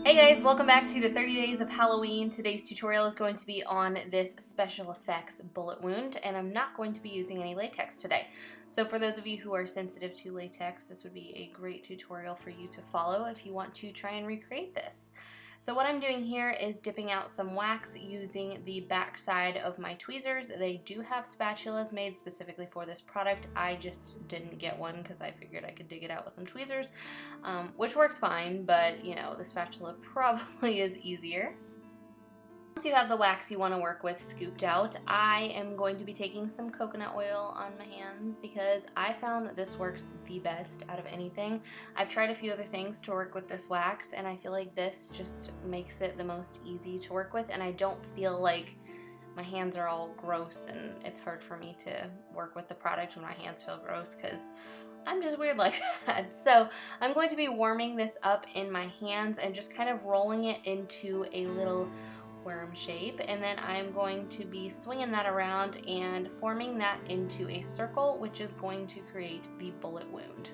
Hey guys, welcome back to the 30 Days of Halloween. Today's tutorial is going to be on this special effects bullet wound, and I'm not going to be using any latex today. So for those of you who are sensitive to latex, this would be a great tutorial for you to follow if you want to try and recreate this. So what I'm doing here is dipping out some wax using the back side of my tweezers. They do have spatulas made specifically for this product. I just didn't get one because I figured I could dig it out with some tweezers, which works fine, but you know, the spatula probably is easier. Once you have the wax you want to work with scooped out, I am going to be taking some coconut oil on my hands because I found that this works the best out of anything. I've tried a few other things to work with this wax, and I feel like this just makes it the most easy to work with, and I don't feel like my hands are all gross and it's hard for me to work with the product when my hands feel gross because I'm just weird like that. So I'm going to be warming this up in my hands and just kind of rolling it into a little worm shape, and then I'm going to be swinging that around and forming that into a circle, which is going to create the bullet wound.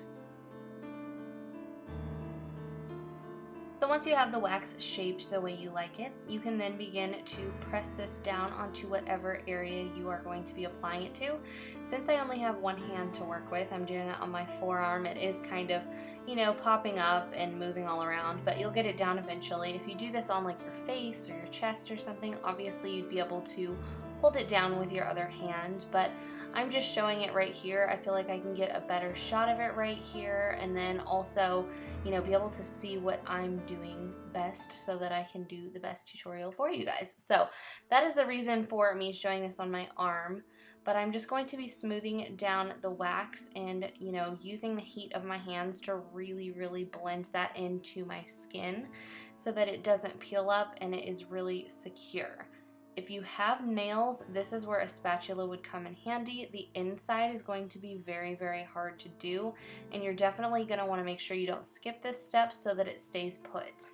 So once you have the wax shaped the way you like it, you can then begin to press this down onto whatever area you are going to be applying it to. Since I only have one hand to work with, I'm doing it on my forearm. It is kind of, you know, popping up and moving all around, but you'll get it down eventually. If you do this on like your face or your chest or something, obviously you'd be able to hold it down with your other hand, but I'm just showing it right here. I feel like I can get a better shot of it right here, and then also, you know, be able to see what I'm doing best so that I can do the best tutorial for you guys. So that is the reason for me showing this on my arm, but I'm just going to be smoothing down the wax and, you know, using the heat of my hands to really blend that into my skin so that it doesn't peel up and it is really secure. If you have nails, this is where a spatula would come in handy. The inside is going to be very hard to do, and you're definitely going to want to make sure you don't skip this step so that it stays put.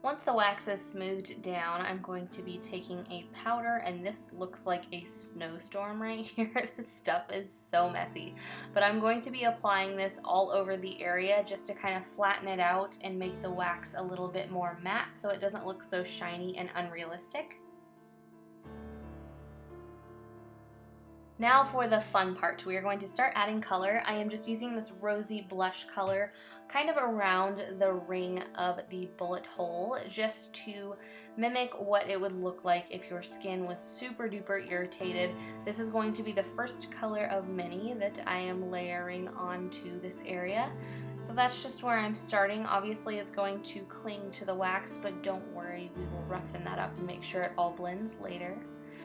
Once the wax is smoothed down, I'm going to be taking a powder, and this looks like a snowstorm right here. This stuff is so messy, but I'm going to be applying this all over the area just to kind of flatten it out and make the wax a little bit more matte so it doesn't look so shiny and unrealistic. Now for the fun part, we are going to start adding color. I am just using this rosy blush color kind of around the ring of the bullet hole just to mimic what it would look like if your skin was super duper irritated. This is going to be the first color of many that I am layering onto this area. So that's just where I'm starting. Obviously it's going to cling to the wax, but don't worry, we will roughen that up and make sure it all blends later.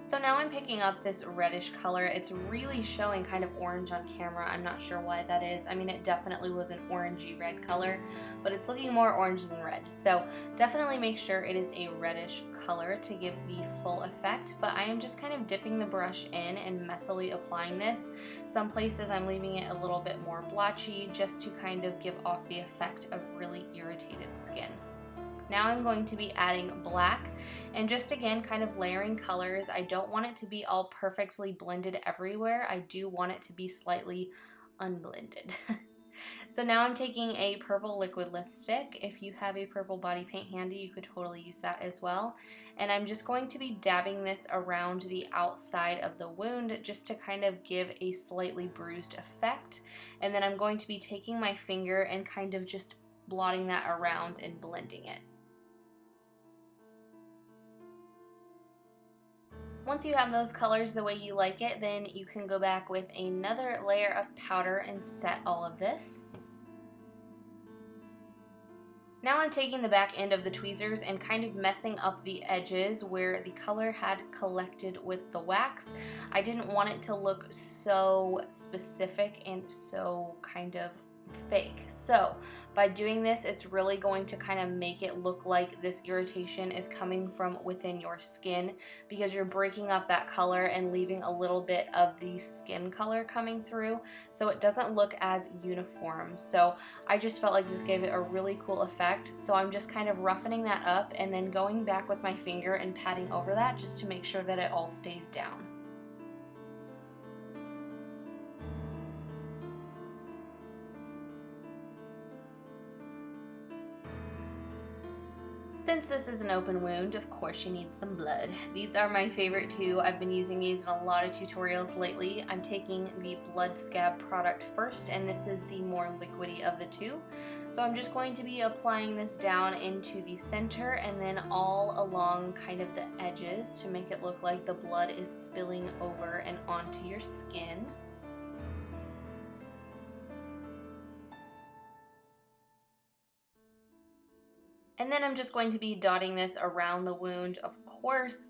So now I'm picking up this reddish color. It's really showing kind of orange on camera. I'm not sure why that is. I mean, it definitely was an orangey red color, but it's looking more orange than red. So definitely make sure it is a reddish color to give the full effect, but I am just kind of dipping the brush in and messily applying this. Some places I'm leaving it a little bit more blotchy just to kind of give off the effect of really irritated skin. Now I'm going to be adding black and just again kind of layering colors. I don't want it to be all perfectly blended everywhere. I do want it to be slightly unblended. So now I'm taking a purple liquid lipstick. If you have a purple body paint handy, you could totally use that as well. And I'm just going to be dabbing this around the outside of the wound just to kind of give a slightly bruised effect. And then I'm going to be taking my finger and kind of just blotting that around and blending it. Once you have those colors the way you like it, then you can go back with another layer of powder and set all of this. Now I'm taking the back end of the tweezers and kind of messing up the edges where the color had collected with the wax. I didn't want it to look so specific and so kind of fake. So by doing this, it's really going to kind of make it look like this irritation is coming from within your skin because you're breaking up that color and leaving a little bit of the skin color coming through, so it doesn't look as uniform. So I just felt like this gave it a really cool effect, so I'm just kind of roughening that up and then going back with my finger and patting over that just to make sure that it all stays down. Since this is an open wound, of course you need some blood. These are my favorite too. I've been using these in a lot of tutorials lately. I'm taking the Blood Scab product first, and this is the more liquidy of the two. So I'm just going to be applying this down into the center and then all along kind of the edges to make it look like the blood is spilling over and onto your skin. And then I'm just going to be dotting this around the wound, of course.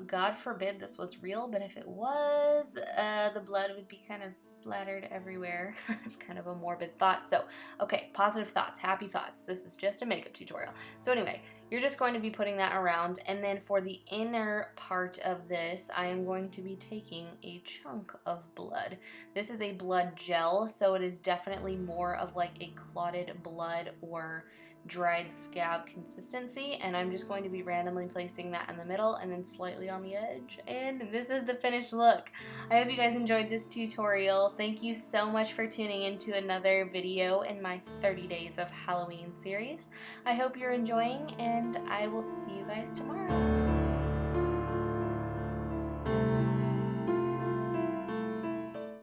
God forbid this was real, but if it was, the blood would be kind of splattered everywhere. It's kind of a morbid thought. So, okay, positive thoughts, happy thoughts. This is just a makeup tutorial. So anyway, you're just going to be putting that around, and then for the inner part of this, I am going to be taking a chunk of blood. This is a blood gel, so it is definitely more of like a clotted blood or dried scab consistency, and I'm just going to be randomly placing that in the middle and then slightly on the edge, and this is the finished look. I hope you guys enjoyed this tutorial. Thank you so much for tuning into another video in my 30 Days of Halloween series. I hope you're enjoying, and I will see you guys tomorrow.